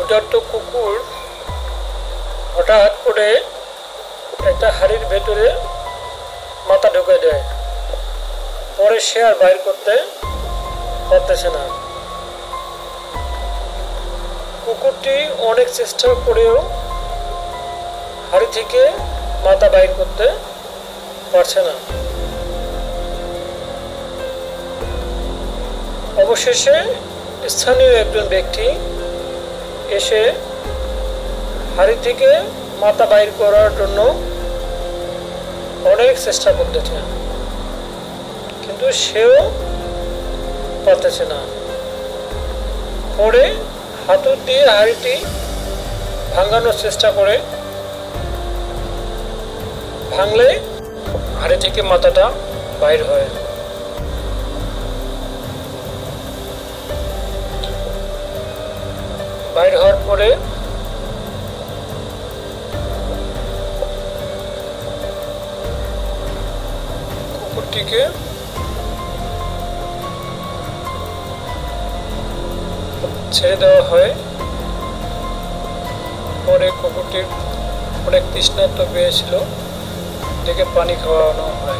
ক্ষুধার্ত কুকুর হঠাৎ করে একটা হাড়ির ভেতরে মাথা ঢুকে দেয়। পরে সে আর বাইর করতে পারতেছে না। কুকুরটি অনেক চেষ্টা করেও হাড়ি থেকে মাথা বাইর করতে পারছে না। অবশেষে স্থানীয় একজন ব্যক্তি এসে হাড়ি থেকে মাথা বাইর করার জন্য অনেক চেষ্টা করতেছে, কিন্তু সেও পারতেছে না। পরে হাতুড় দিয়ে হাড়িটি ভাঙানোর চেষ্টা করে, ভাঙলে হাড়ি থেকে মাথাটা বাইর হয়। বাইর হওয়ার পরে কুকুরটিকে ছেড়ে দেওয়া হয়। পরে কুকুরটির অনেক তৃষ্ণার্ত পেয়েছিল, দেখে পানি খাওয়ানো হয়।